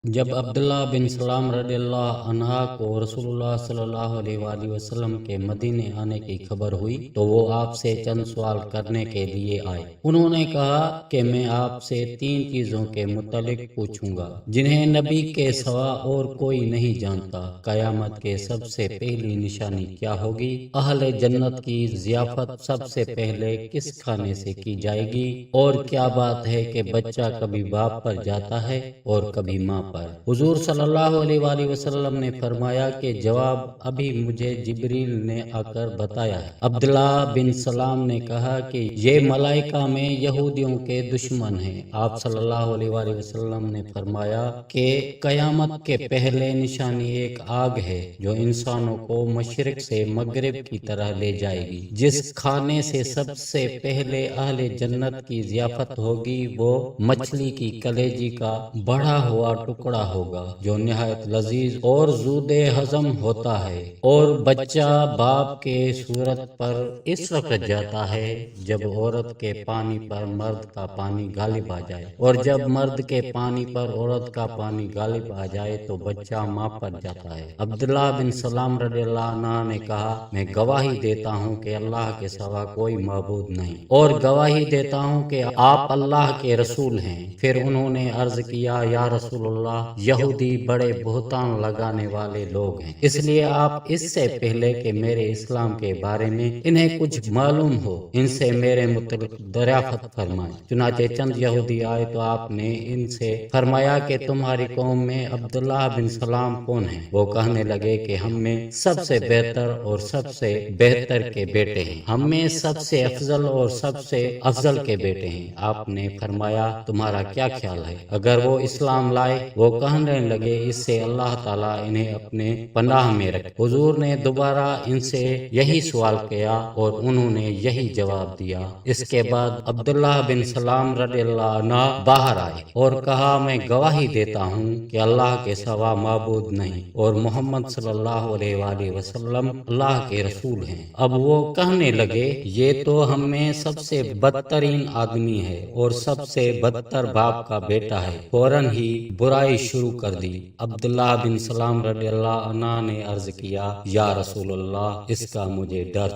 جب عبداللہ بن سلام رضی اللہ عنہ کو رسول اللہ صلی اللہ علیہ وآلہ وسلم کے مدینے آنے کی خبر ہوئی تو وہ آپ سے چند سوال کرنے کے لیے آئے۔ انہوں نے کہا کہ میں آپ سے 3 چیزوں کے متعلق پوچھوں گا جنہیں نبی کے سوا اور کوئی نہیں جانتا۔ قیامت کے سب سے پہلی نشانی کیا ہوگی؟ اہل جنت کی ضیافت سب سے پہلے کس کھانے سے کی جائے گی؟ اور کیا بات ہے کہ بچہ کبھی باپ پر جاتا ہے اور کبھی ماں پر؟ حضور صلی اللہ علیہ وآلہ وسلم نے فرمایا کہ جواب ابھی مجھے جبریل نے آ کر بتایا ہے۔ عبداللہ بن سلام نے کہا کہ یہ ملائکہ میں یہودیوں کے دشمن ہیں۔ آپ صلی اللہ علیہ وآلہ وسلم نے فرمایا کہ قیامت کے پہلے نشانی ایک آگ ہے جو انسانوں کو مشرق سے مغرب کی طرح لے جائے گی۔ جس کھانے سے سب سے پہلے اہل جنت کی ضیافت ہوگی وہ مچھلی کی کلیجی کا بڑھا ہوا ٹکڑا ہوگا جو نہایت لذیذ اور زود ہضم ہوتا ہے، اور بچہ باپ کے صورت پر اس وقت جاتا ہے جب عورت کے پانی پر مرد کا پانی غالب آ جائے، اور جب مرد کے پانی پر عورت کا پانی غالب آ جائے تو بچہ ماں پر جاتا ہے۔ عبداللہ بن سلام رضی اللہ عنہ نے کہا میں گواہی دیتا ہوں کہ اللہ کے سوا کوئی معبود نہیں، اور گواہی دیتا ہوں کہ آپ اللہ کے رسول ہیں۔ پھر انہوں نے عرض کیا یا رسول اللہ، یہودی بڑے بہتان لگانے والے لوگ ہیں، اس لیے آپ اس سے پہلے کہ میرے اسلام کے بارے میں انہیں کچھ معلوم ہو ان سے میرے متعلق دریافت فرمائیں۔ چنانچہ چند یہودی آئے تو آپ نے ان سے فرمایا کہ تمہاری قوم میں عبداللہ بن سلام کون ہیں؟ وہ کہنے لگے کہ ہم میں سب سے بہتر اور سب سے بہتر کے بیٹے ہیں، ہم میں سب سے افضل اور سب سے افضل کے بیٹے ہیں۔ آپ نے فرمایا تمہارا کیا خیال ہے اگر وہ اسلام لائے؟ وہ کہنے لگے اس سے اللہ تعالیٰ انہیں اپنے پناہ میں رکھے۔ حضور نے دوبارہ ان سے یہی سوال کیا اور انہوں نے یہی جواب دیا۔ اس کے بعد عبداللہ بن سلام رضی اللہ عنہ باہر آئے اور کہا میں گواہی دیتا ہوں کہ اللہ کے سوا معبود نہیں اور محمد صلی اللہ علیہ وآلہ وسلم اللہ کے رسول ہیں۔ اب وہ کہنے لگے یہ تو ہم میں سب سے بدترین آدمی ہے اور سب سے بدتر باپ کا بیٹا ہے۔ فوراً ہی برائی شروع کر دی۔ عبداللہ بن سلام رضی اللہ عنہ نے عرض کیا یا رسول اللہ، اس کا مجھے ڈر